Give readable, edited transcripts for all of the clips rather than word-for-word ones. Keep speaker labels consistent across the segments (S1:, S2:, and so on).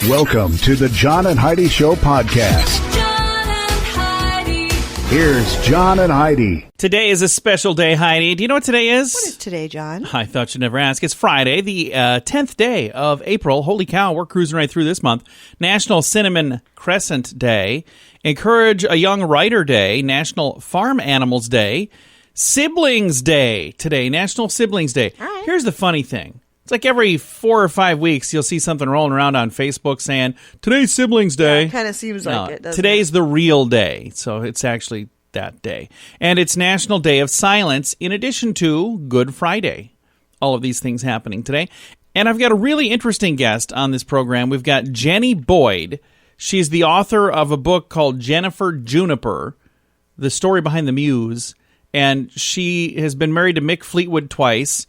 S1: Welcome to the John and Heidi Show podcast.
S2: John and Heidi.
S1: Here's John and Heidi.
S3: Today is a special day, Heidi. Do you know what today is?
S4: What is today, John?
S3: I thought you'd never ask. It's Friday, the 10th day of April. Holy cow, we're cruising right through this month. National Cinnamon Crescent Day. Encourage a Young Writer Day. National Farm Animals Day. Siblings Day today. National Siblings Day.
S4: All right.
S3: Here's the funny thing. It's like every 4 or 5 weeks, you'll see something rolling around on Facebook saying, today's Siblings Day.
S4: It kind of seems like it, doesn't
S3: Today's the real day. So it's actually that day. And it's National Day of Silence in addition to Good Friday. All of these things happening today. And I've got a really interesting guest on this program. We've got Jenny Boyd. She's the author of a book called Jennifer Juniper, The Story Behind the Muse. And she has been married to Mick Fleetwood twice.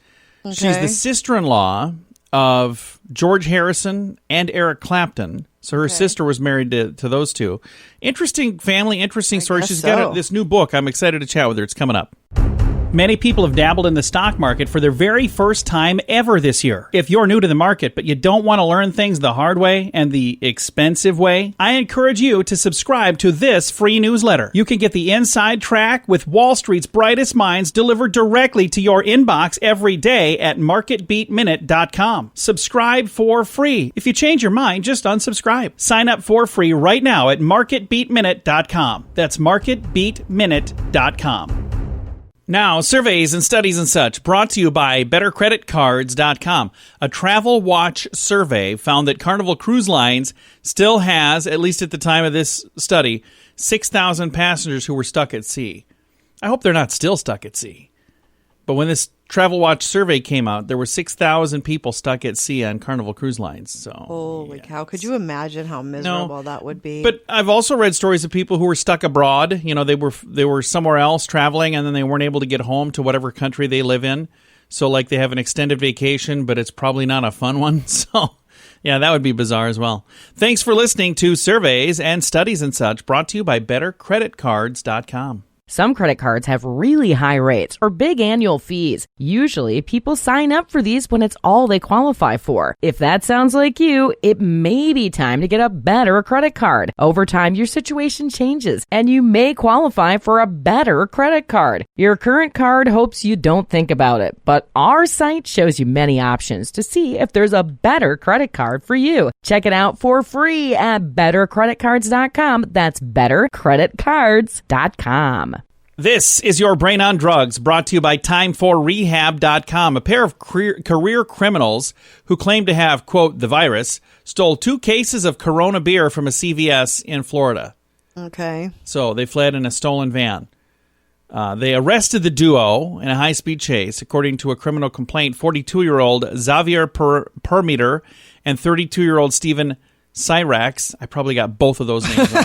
S4: Okay.
S3: She's the sister-in-law of George Harrison and Eric Clapton. So her sister was married to those two. Interesting family, interesting story. She's got this new book. I'm excited to chat with her. It's coming up. Many people have dabbled in the stock market for their very first time ever this year. If you're new to the market, but you don't want to learn things the hard way and the expensive way, I encourage you to subscribe to this free newsletter. You can get the inside track with Wall Street's brightest minds delivered directly to your inbox every day at marketbeatminute.com. Subscribe for free. If you change your mind, just unsubscribe. Sign up for free right now at marketbeatminute.com. That's marketbeatminute.com. Now, surveys and studies and such, brought to you by BetterCreditCards.com. A travel watch survey found that Carnival Cruise Lines still has, at least at the time of this study, 6,000 passengers who were stuck at sea. I hope they're not still stuck at sea. But when this travel watch survey came out, there were 6,000 people stuck at sea on Carnival Cruise Lines. So,
S4: Holy cow. Could you imagine how miserable that would be?
S3: But I've also read stories of people who were stuck abroad. You know, they were somewhere else traveling, and then they weren't able to get home to whatever country they live in. So, like, they have an extended vacation, but it's probably not a fun one. So, yeah, that would be bizarre as well. Thanks for listening to Surveys and Studies and Such, brought to you by BetterCreditCards.com.
S5: Some credit cards have really high rates or big annual fees. Usually, people sign up for these when it's all they qualify for. If that sounds like you, it may be time to get a better credit card. Over time, your situation changes, and you may qualify for a better credit card. Your current card hopes you don't think about it, but our site shows you many options to see if there's a better credit card for you. Check it out for free at bettercreditcards.com. That's bettercreditcards.com.
S3: This is Your Brain on Drugs, brought to you by TimeForRehab.com. A pair of career criminals who claim to have, quote, the virus, stole 2 cases of Corona beer from a CVS in Florida.
S4: Okay.
S3: So they fled in a stolen van. They arrested the duo in a high-speed chase. According to a criminal complaint, 42-year-old Xavier Permeter and 32-year-old Stephen Cyrax, I probably got both of those names wrong.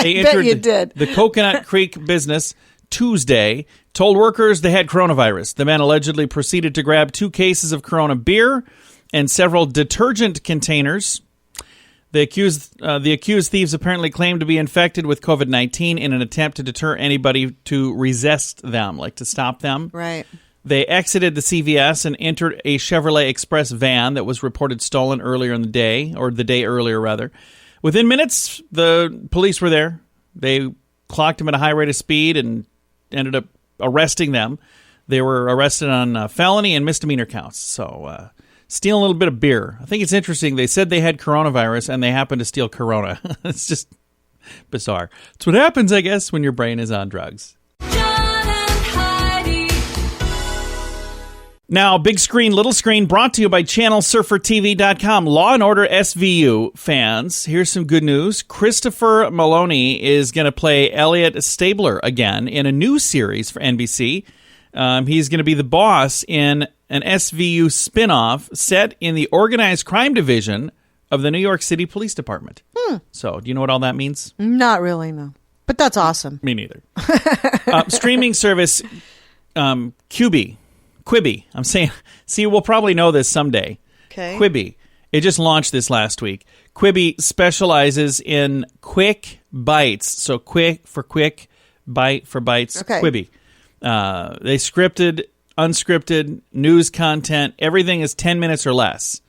S3: They entered
S4: you did.
S3: the Coconut Creek business Tuesday, told workers they had coronavirus. The men allegedly proceeded to grab 2 cases of Corona beer and several detergent containers. The accused thieves apparently claimed to be infected with COVID-19 in an attempt to deter anybody to resist them, like to stop them.
S4: Right.
S3: They exited the CVS and entered a Chevrolet Express van that was reported stolen earlier in the day, or the day earlier, rather. Within minutes, the police were there. They clocked them at a high rate of speed and ended up arresting them. They were arrested on felony and misdemeanor counts. So, stealing a little bit of beer. I think it's interesting. They said they had coronavirus, and they happened to steal Corona. It's just bizarre. It's what happens, I guess, when your brain is on drugs.
S2: John and Heidi.
S3: Now, big screen, little screen, brought to you by ChannelSurferTV.com. Law & Order SVU fans, here's some good news. Christopher Maloney is going to play Elliot Stabler again in a new series for NBC. He's going to be the boss in an SVU spinoff set in the organized crime division of the New York City Police Department. So, do you know what all that means?
S4: Not really, no. But that's awesome.
S3: Me neither. Streaming service Quibi. I'm saying, see, we'll probably know this someday.
S4: Okay.
S3: Quibi. It just launched this last week. Quibi specializes in quick bites. So quick for quick, bite for bites.
S4: Okay.
S3: Quibi. They scripted, unscripted, news content. Everything is 10 minutes or less.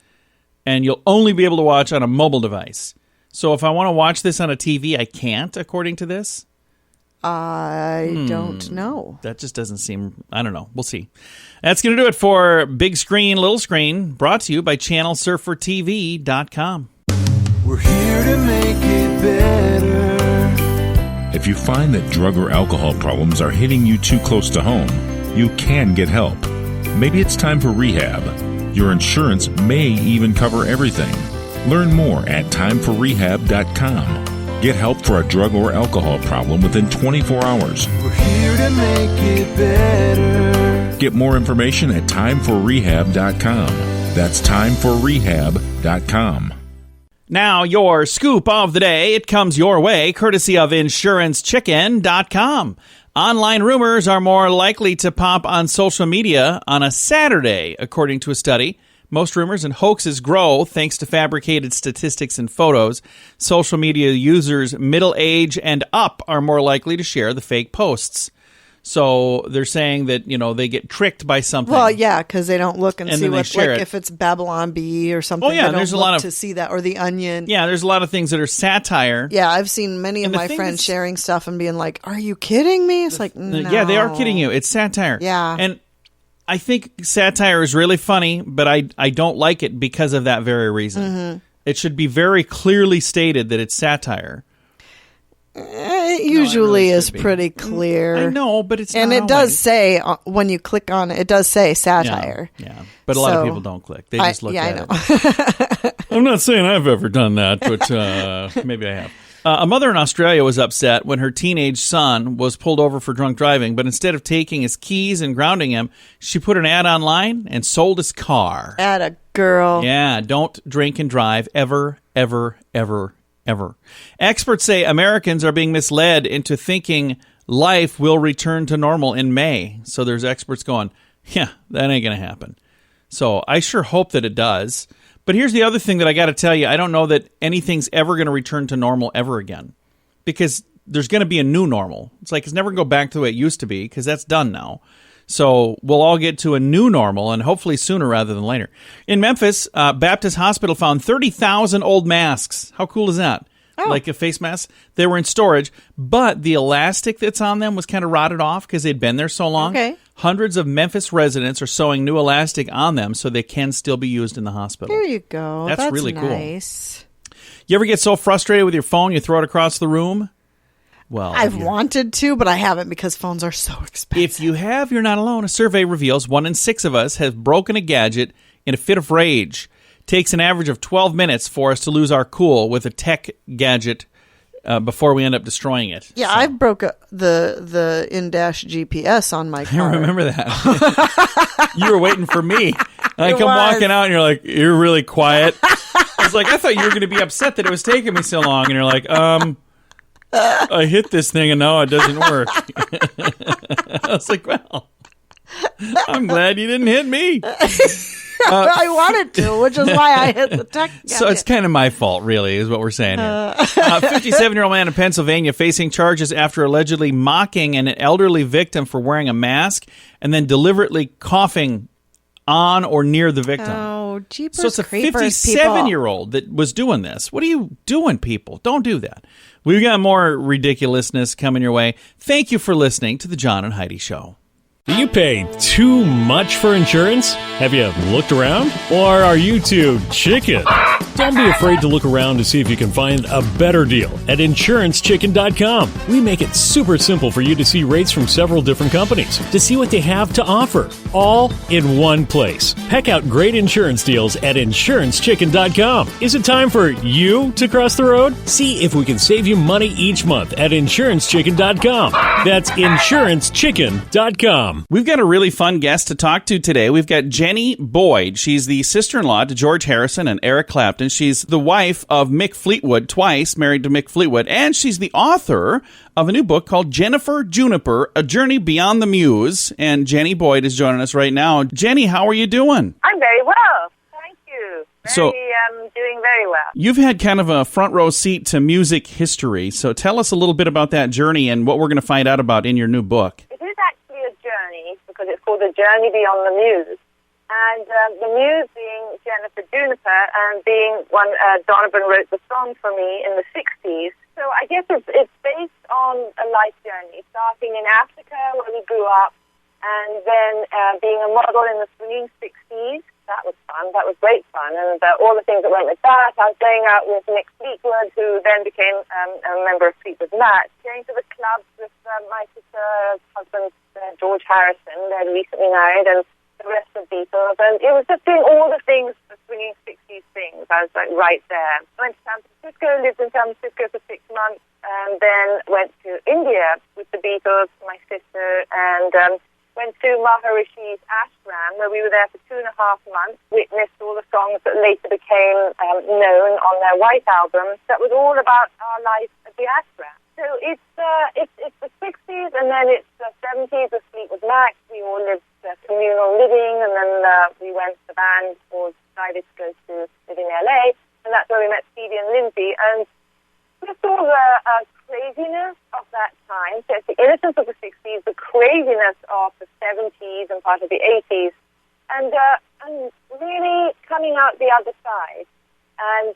S3: and you'll only be able to watch on a mobile device. So if I want to watch this on a TV, I can't, according to this?
S4: I don't know.
S3: That just doesn't seem... I don't know. We'll see. That's going to do it for Big Screen, Little Screen, brought to you by ChannelSurferTV.com.
S6: We're here to make it better.
S7: If you find that drug or alcohol problems are hitting you too close to home, you can get help. Maybe it's time for rehab. Your insurance may even cover everything. Learn more at timeforrehab.com. Get help for a drug or alcohol problem within 24 hours.
S6: We're here to make it better.
S7: Get more information at timeforrehab.com. That's timeforrehab.com.
S3: Now, your scoop of the day. It comes your way, courtesy of InsuranceChicken.com. Online rumors are more likely to pop on social media on a Saturday, according to a study. Most rumors and hoaxes grow thanks to fabricated statistics and photos. Social media users middle age and up are more likely to share the fake posts. So they're saying that, they get tricked by something.
S4: Well, yeah, because they don't look and see
S3: then they
S4: what,
S3: share it.
S4: if it's Babylon Bee or something.
S3: Oh, yeah,
S4: they don't
S3: there's a
S4: look
S3: lot of-
S4: to see that, or The Onion.
S3: Yeah, there's a lot of things that are satire.
S4: Yeah, I've seen many of
S3: And the
S4: my
S3: thing
S4: friends
S3: that's-
S4: sharing stuff and being like, "Are you kidding me?" It's like, no.
S3: Yeah, they are kidding you. It's satire.
S4: Yeah.
S3: And I think satire is really funny, but I don't like it because of that very reason.
S4: Mm-hmm.
S3: It should be very clearly stated that it's satire.
S4: It usually
S3: really
S4: is
S3: should be.
S4: pretty clear.
S3: I know, but it's
S4: and
S3: not
S4: it does
S3: always.
S4: say when you click on it, it does say
S3: Yeah,
S4: satire.
S3: yeah. But a lot of
S4: So,
S3: people don't click. They just look at
S4: I know.
S3: it. I'm not saying I've ever done that, but maybe I have. A mother in Australia was upset when her teenage son was pulled over for drunk driving, but instead of taking his keys and grounding him, she put an ad online and sold his car.
S4: At a girl.
S3: Yeah, don't drink and drive ever, ever, ever, ever. Experts say Americans are being misled into thinking life will return to normal in May. So there's experts going, yeah, that ain't going to happen. So I sure hope that it does. But here's the other thing that I got to tell you. I don't know that anything's ever going to return to normal ever again, because there's going to be a new normal. It's like it's never going to go back to the way it used to be, because that's done now. So we'll all get to a new normal, and hopefully sooner rather than later. In Memphis, Baptist Hospital found 30,000 old masks. How cool is that? Like a face mask. They were in storage, but the elastic that's on them was kind of rotted off because they'd been there so long.
S4: Okay.
S3: Hundreds of Memphis residents are sewing new elastic on them so they can still be used in the hospital.
S4: There you go.
S3: That's really cool.
S4: nice.
S3: You ever get so frustrated with your phone you throw it across the room? Well,
S4: I've wanted to, but I haven't because phones are so expensive.
S3: if you have, you're not alone. A survey reveals 1 in 6 of us have broken a gadget in a fit of rage. Takes an average of 12 minutes for us to lose our cool with a tech gadget before we end up destroying it.
S4: Yeah,
S3: So-
S4: I broke the in-dash GPS on my car.
S3: I remember that. You were waiting for me. And I
S4: It
S3: come
S4: was.
S3: walking out, and you're like, you're really quiet. I was like, I thought you were going to be upset that it was taking me so long. And you're like, I hit this thing, and now it doesn't work. I was like, well, I'm glad you didn't hit me.
S4: I wanted to, which is why I hit the tech.
S3: So it's kind of my fault, really, is what we're saying here. A 57-year-old man in Pennsylvania facing charges after allegedly mocking an elderly victim for wearing a mask and then deliberately coughing on or near the victim.
S4: Oh, jeepers
S3: So it's a
S4: creepers, people.
S3: 57-year-old that was doing this. What are you doing, people? Don't do that. We've got more ridiculousness coming your way. Thank you for listening to the John and Heidi Show.
S8: Do you pay too much for insurance? Have you looked around? Or are you too chicken? Don't be afraid to look around to see if you can find a better deal at InsuranceChicken.com. We make it super simple for you to see rates from several different companies, to see what they have to offer, all in one place. Peck out great insurance deals at InsuranceChicken.com. Is it time for you to cross the road? See if we can save you money each month at InsuranceChicken.com. That's InsuranceChicken.com.
S3: We've got a really fun guest to talk to today. We've got Jenny Boyd. She's the sister-in-law to George Harrison and Eric Clapton. She's the wife of Mick Fleetwood, twice married to Mick Fleetwood, and she's the author of a new book called Jennifer Juniper, A Journey Beyond the Muse. And Jenny Boyd is joining us right now. Jenny, how are you doing?
S9: I'm very well. Thank you. Doing very well.
S3: You've had kind of a front row seat to music history, so tell us a little bit about that journey and what we're going to find out about in your new book.
S9: It is actually a journey because it's called A Journey Beyond the Muse. And the muse being Jennifer Juniper, and being one, Donovan wrote the song for me in the 60s. So I guess it's based on a life journey, starting in Africa where we grew up, and then being a model in the swinging 60s. That was fun. That was great fun. And all the things that went with that. I was going out with Nick Fleetwood, who then became a member of Fleetwood Mac, going to the clubs with my sister's husband, George Harrison. They're recently married, and the rest of Beatles, and it was just doing all the things, the swinging 60s things. I was like right there. I went to San Francisco, lived in San Francisco for 6 months, and then went to India with the Beatles, my sister, and went to Maharishi's ashram, where we were there for 2.5 months, witnessed all the songs that later became known on their White Album. That was all about our life at the ashram. So it's the 60s, and then it's the 70s with Fleetwood Mac. We all lived communal living, and then the band all decided to go to live in LA, and that's where we met Stevie and Lindsay, and just all the craziness of that time. So it's the innocence of the 60s, the craziness of the 70s and part of the 80s, and really coming out the other side, and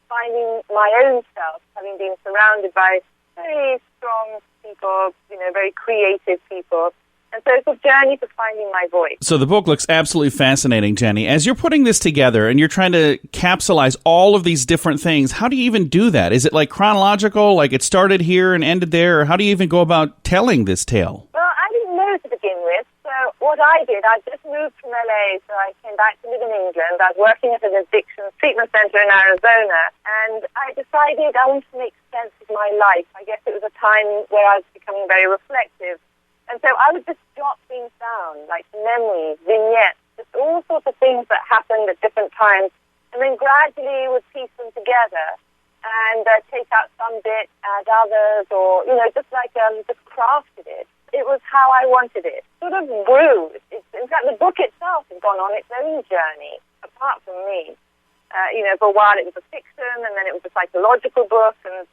S9: finding my own self, having been surrounded by very strong people, very creative people. And so it's a journey to finding my voice.
S3: So the book looks absolutely fascinating, Jenny. As you're putting this together and you're trying to capsulize all of these different things, how do you even do that? Is it like chronological, like it started here and ended there, or how do you even go about telling this tale?
S9: Well, I didn't know to begin with. So what I did, I just moved from LA, so I came back to live in England. I was working at an addiction treatment center in Arizona, and I decided I wanted to make sense of my life. I guess it was a time where I was becoming very reflective. And so I would just jot things down, like memories, vignettes, just all sorts of things that happened at different times, and then gradually would piece them together and take out some bits, add others, or, just crafted it. It was how I wanted it. Sort of grew. In fact, the book itself has gone on its own journey, apart from me. For a while it was a fiction, and then it was a psychological book, and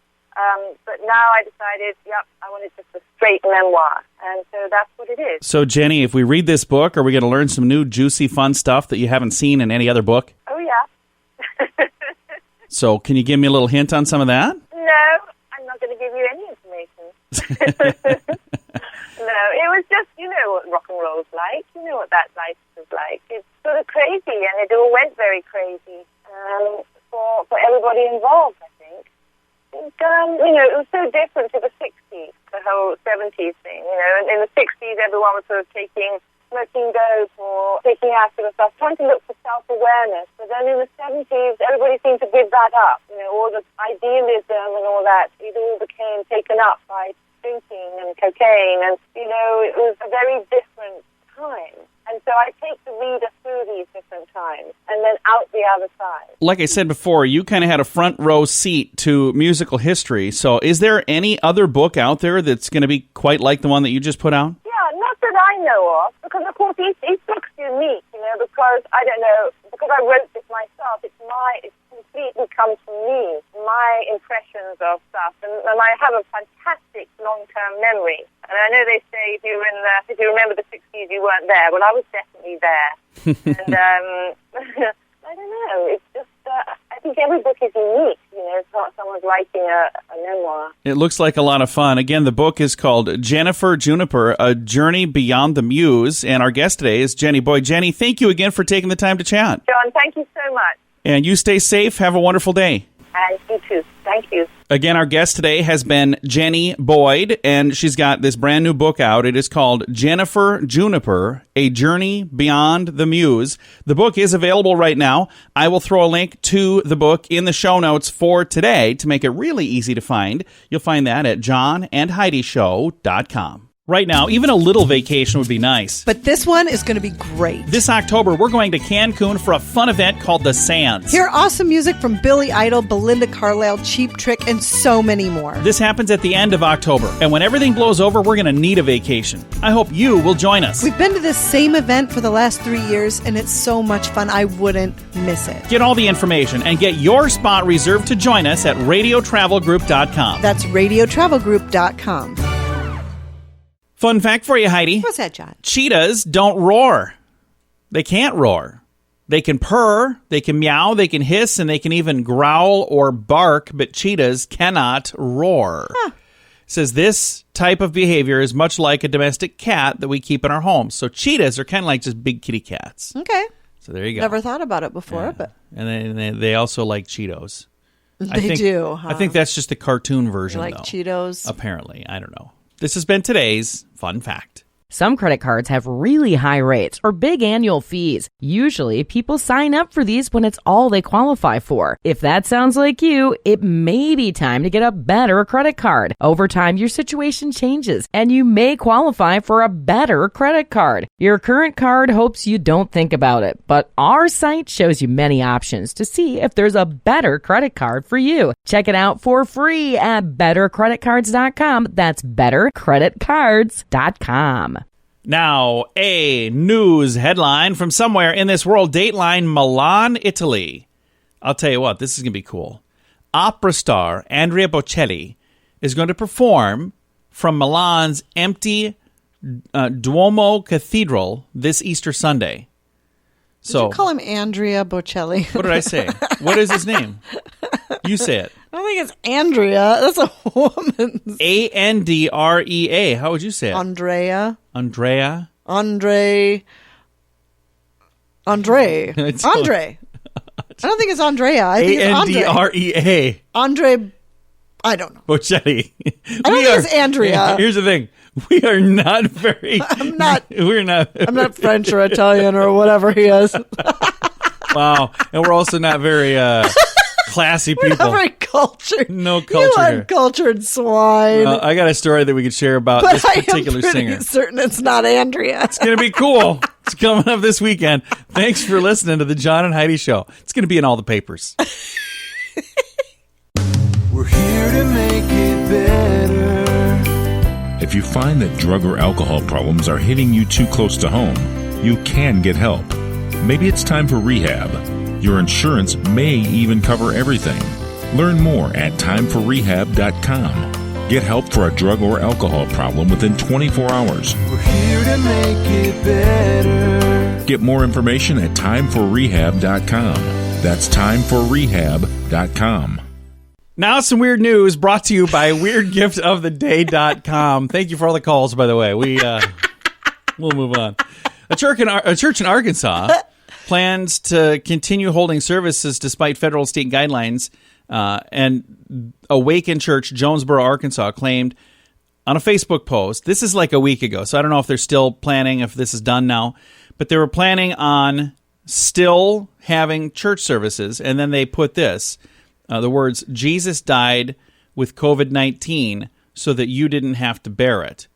S9: but now I decided, I wanted just a straight memoir, and so that's what it is.
S3: So, Jenny, if we read this book, are we going to learn some new, juicy, fun stuff that you haven't seen in any other book?
S9: Oh, yeah.
S3: So, can you give me a little hint on some of that?
S9: No, I'm not going to give you any information. No, it was just, what rock and roll's like. You know what that life is like. It's sort of crazy, and it all went very crazy for everybody involved, I think. It was so different to the 60s, the whole 70s thing. And in the 60s, everyone was sort of smoking dope or taking acid and stuff, trying to look for self-awareness. But then in the 70s, everybody seemed to give that up. All the idealism and all that, it all became taken up by drinking and cocaine. And, it was a very different time. And so I take the reader through these different times and then out the other side. Like I said before, you kind of had a front row seat to musical history. So is there any other book out there that's going to be quite like the one that you just put out? Yeah, not that I know of. Because, of course, each book's unique, because, I don't know, because I wrote this myself. It completely comes from me, my impressions of stuff. And I have a fantastic long-term memory. And I know they say if you remember the 60s, you weren't there. Well, I was definitely there. And I don't know. It's just, I think every book is unique. It's not someone's writing a memoir. It looks like a lot of fun. Again, the book is called Jennifer Juniper, A Journey Beyond the Muse. And our guest today is Jenny Boyd. Jenny, thank you again for taking the time to chat. John, thank you so much. And you stay safe. Have a wonderful day. And you too. Thank you. Again, our guest today has been Jenny Boyd, and she's got this brand new book out. It is called Jennifer Juniper, A Journey Beyond the Muse. The book is available right now. I will throw a link to the book in the show notes for today to make it really easy to find. You'll find that at johnandheidishow.com. Right now, even a little vacation would be nice.
S4: But this one is going to be great.
S3: This October, we're going to Cancun for a fun event called The Sands.
S4: Hear awesome music from Billy Idol, Belinda Carlisle, Cheap Trick, and so many more.
S3: This happens at the end of October. And when everything blows over, we're going to need a vacation. I hope you will join us.
S4: We've been to this same event for the last 3 years, and it's so much fun. I wouldn't miss it.
S3: Get all the information and get your spot reserved to join us at radiotravelgroup.com.
S4: That's radiotravelgroup.com.
S3: Fun fact for you, Heidi.
S4: What's that, John?
S3: Cheetahs don't roar. They can't roar. They can purr, they can meow, they can hiss, and they can even growl or bark, but cheetahs cannot roar. Huh. It says this type of behavior is much like a domestic cat that we keep in our homes. So cheetahs are kind of like just big kitty cats.
S4: Okay.
S3: So there you go.
S4: Never thought about it before, but
S3: and then they also like Cheetos.
S4: they do. Huh?
S3: I think that's just the cartoon version,
S4: like
S3: though.
S4: Cheetos.
S3: Apparently, I don't know. This has been today's fun fact.
S5: Some credit cards have really high rates or big annual fees. Usually, people sign up for these when it's all they qualify for. If that sounds like you, it may be time to get a better credit card. Over time, your situation changes, and you may qualify for a better credit card. Your current card hopes you don't think about it, but our site shows you many options to see if there's a better credit card for you. Check it out for free at bettercreditcards.com. That's bettercreditcards.com.
S3: Now, a news headline from somewhere in this world. Dateline, Milan, Italy. I'll tell you what, this is going to be cool. Opera star Andrea Bocelli is going to perform from Milan's empty Duomo Cathedral this Easter Sunday.
S4: Did you call him Andrea Bocelli?
S3: What did I say? What is his name? You say it.
S4: I don't think it's Andrea. That's a woman's.
S3: Andrea. How would you say it?
S4: Andrea.
S3: Andrea.
S4: Andre. I don't think it's Andrea. I think it's Andre.
S3: Andrea.
S4: Andre. I don't know.
S3: Bocelli.
S4: I don't think it's Andrea.
S3: Here's the thing. We are not very.
S4: I'm not
S3: French
S4: or Italian or whatever he is.
S3: Wow. And we're also not very classy people.
S4: We're not very cultured.
S3: No culture.
S4: You uncultured swine.
S3: I got a story that we could share about this particular singer.
S4: I'm certain it's not Andrea.
S3: It's going to be cool. It's coming up this weekend. Thanks for listening to the John and Heidi Show. It's going to be in all the papers.
S6: We're here to make it better.
S7: If you find that drug or alcohol problems are hitting you too close to home, you can get help. Maybe it's time for rehab. Your insurance may even cover everything. Learn more at timeforrehab.com. Get help for a drug or alcohol problem within 24 hours.
S6: We're here to make it better.
S7: Get more information at timeforrehab.com. That's timeforrehab.com.
S3: Now some weird news brought to you by weirdgiftoftheday.com. Thank you for all the calls, by the way. We'll move on. A church in Arkansas plans to continue holding services despite federal state guidelines. And Awaken Church, Jonesboro, Arkansas, claimed on a Facebook post, this is like a week ago, so I don't know if they're still planning, if this is done now, but they were planning on still having church services, and then they put this, the words, Jesus died with COVID-19 so that you didn't have to bear it.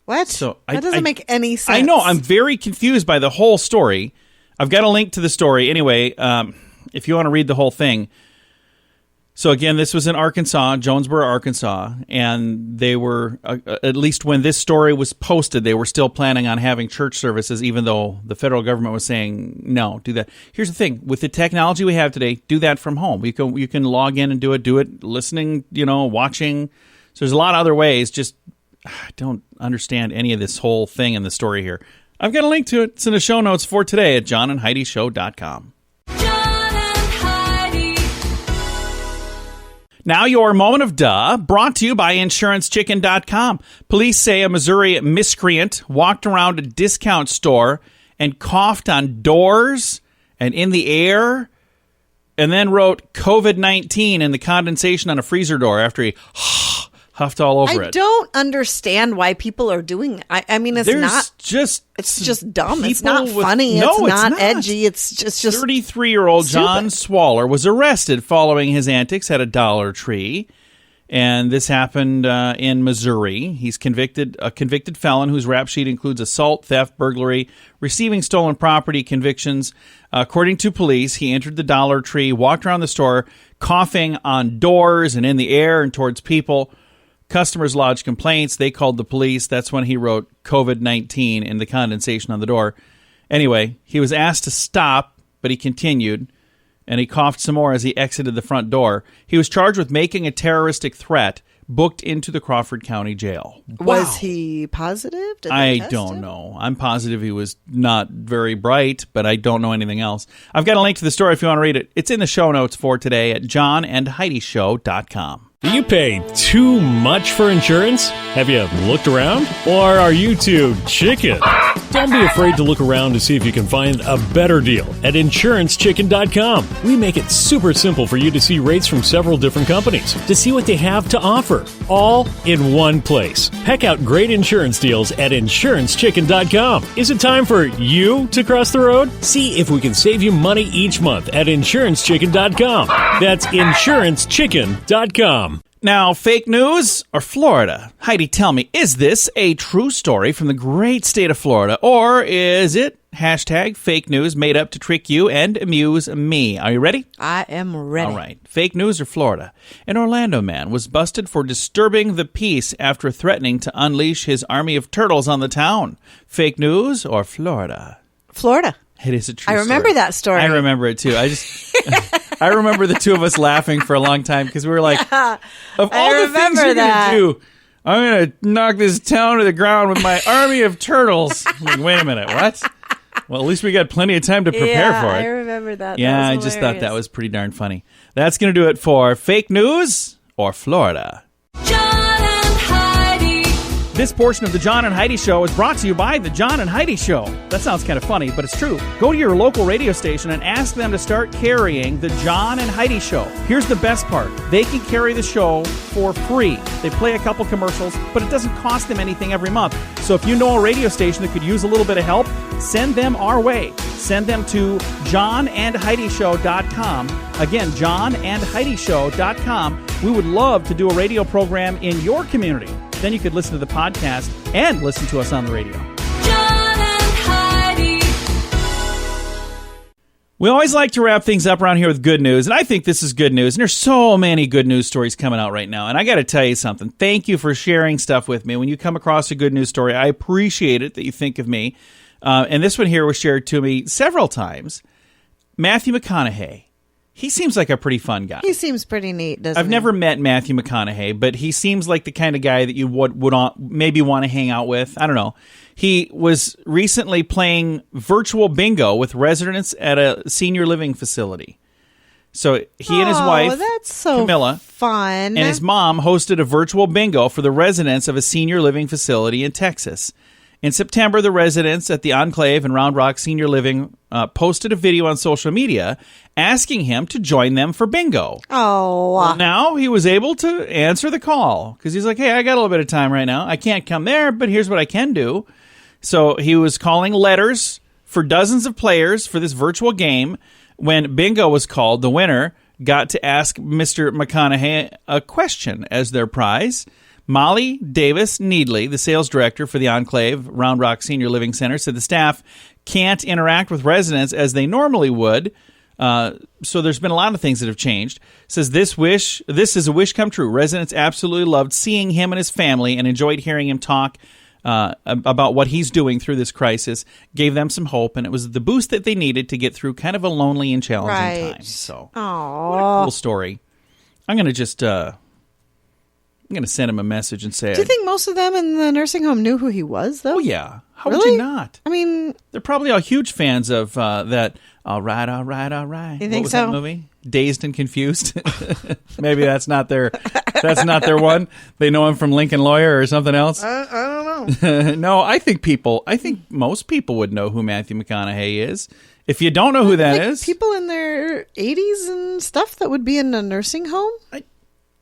S4: What?
S3: So
S4: that doesn't make any sense.
S3: I know. I'm very confused by the whole story. I've got a link to the story. Anyway, if you want to read the whole thing. So again, this was in Arkansas, Jonesboro, Arkansas, and they were, at least when this story was posted, they were still planning on having church services, even though the federal government was saying, no, do that. Here's the thing. With the technology we have today, do that from home. You can log in and do it listening, watching. So there's a lot of other ways. Just, I don't understand any of this whole thing in the story here. I've got a link to it. It's in the show notes for today at johnandheidishow.com. Now your moment of duh, brought to you by InsuranceChicken.com. Police say a Missouri miscreant walked around a discount store and coughed on doors and in the air, and then wrote COVID-19 in the condensation on a freezer door after he huffed all over it.
S4: I don't understand why people are doing it. I mean, it's just dumb. It's not funny. It's not edgy. It's just
S3: 33-year-old John Swaller was arrested following his antics at a Dollar Tree. And this happened in Missouri. He's a convicted felon whose rap sheet includes assault, theft, burglary, receiving stolen property convictions. According to police, he entered the Dollar Tree, walked around the store, coughing on doors and in the air and towards people. Customers lodged complaints. They called the police. That's when he wrote COVID-19 in the condensation on the door. Anyway, he was asked to stop, but he continued, and he coughed some more as he exited the front door. He was charged with making a terroristic threat, booked into the Crawford County Jail.
S4: Was he positive? Did they
S3: I
S4: test
S3: don't
S4: him?
S3: know. I'm positive he was not very bright, but I don't know anything else. I've got a link to the story if you want to read it. It's in the show notes for today at johnandheidishow.com.
S8: Do you pay too much for insurance? Have you looked around? Or are you too chicken? Don't be afraid to look around to see if you can find a better deal at InsuranceChicken.com. We make it super simple for you to see rates from several different companies, to see what they have to offer, all in one place. Heck out great insurance deals at InsuranceChicken.com. Is it time for you to cross the road? See if we can save you money each month at InsuranceChicken.com. That's InsuranceChicken.com.
S3: Now, fake news or Florida? Heidi, tell me, is this a true story from the great state of Florida, or is it hashtag fake news made up to trick you and amuse me? Are you ready?
S4: I am ready.
S3: All right. Fake news or Florida? An Orlando man was busted for disturbing the peace after threatening to unleash his army of turtles on the town. Fake news or Florida?
S4: Florida.
S3: It is a true
S4: I remember
S3: story.
S4: that story.
S3: I remember it too. I remember the two of us laughing for a long time because we were like, of all the things you're going to do, I'm going to knock this town to the ground with my army of turtles. I'm like, wait a minute, what? Well, at least we got plenty of time to prepare for it.
S4: I remember that.
S3: Yeah, I just thought that was pretty darn funny. That's going to do it for Fake News or Florida.
S2: John and Heidi.
S3: This portion of the John and Heidi Show is brought to you by the John and Heidi Show. That sounds kind of funny, but it's true. Go to your local radio station and ask them to start carrying the John and Heidi Show. Here's the best part. They can carry the show for free. They play a couple commercials, but it doesn't cost them anything every month. So if you know a radio station that could use a little bit of help, send them our way. Send them to johnandheidishow.com. Again, johnandheidishow.com. We would love to do a radio program in your community. Then you could listen to the podcast and listen to us on the radio.
S2: John and Heidi.
S3: We always like to wrap things up around here with good news, and I think this is good news. And there's so many good news stories coming out right now. And I got to tell you something. Thank you for sharing stuff with me. When you come across a good news story, I appreciate it that you think of me. And this one here was shared to me several times. Matthew McConaughey. He seems like a pretty fun guy.
S4: He seems pretty neat, doesn't he?
S3: I've never met Matthew McConaughey, but he seems like the kind of guy that you would maybe want to hang out with. I don't know. He was recently playing virtual bingo with residents at a senior living facility. So he and his wife,
S4: that's so
S3: Camilla,
S4: fun,
S3: and his mom hosted a virtual bingo for the residents of a senior living facility in Texas. In September, the residents at the Enclave and Round Rock Senior Living posted a video on social media asking him to join them for bingo.
S4: Oh.
S3: Well, now he was able to answer the call because he's like, hey, I got a little bit of time right now. I can't come there, but here's what I can do. So he was calling letters for dozens of players for this virtual game. When bingo was called, the winner got to ask Mr. McConaughey a question as their prize. Molly Davis Needley, the sales director for the Enclave Round Rock Senior Living Center, said the staff can't interact with residents as they normally would. So there's been a lot of things that have changed. Says this is a wish come true. Residents absolutely loved seeing him and his family and enjoyed hearing him talk about what he's doing through this crisis. Gave them some hope, and it was the boost that they needed to get through kind of a lonely and challenging time. So, what a cool story. I'm going to just... I'm going to send him a message and say...
S4: Do you think most of them in the nursing home knew who he was, though?
S3: Oh, yeah. How
S4: really?
S3: would you not?
S4: I mean...
S3: They're probably all huge fans of that, all right, all right, all right.
S4: You think
S3: what was
S4: so?
S3: that movie? Dazed and Confused? Maybe that's not their one. They know him from Lincoln Lawyer or something else.
S4: I don't know.
S3: No, I think most people would know who Matthew McConaughey is. If you don't know who that is...
S4: People in their 80s and stuff that would be in a nursing home?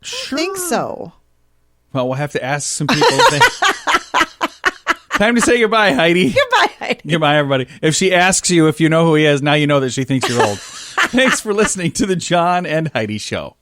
S3: Sure.
S4: I think so.
S3: Well, we'll have to ask some people. Time to say goodbye, Heidi.
S4: Goodbye, Heidi.
S3: Goodbye, everybody. If she asks you if you know who he is, now you know that she thinks you're old. Thanks for listening to the John and Heidi Show.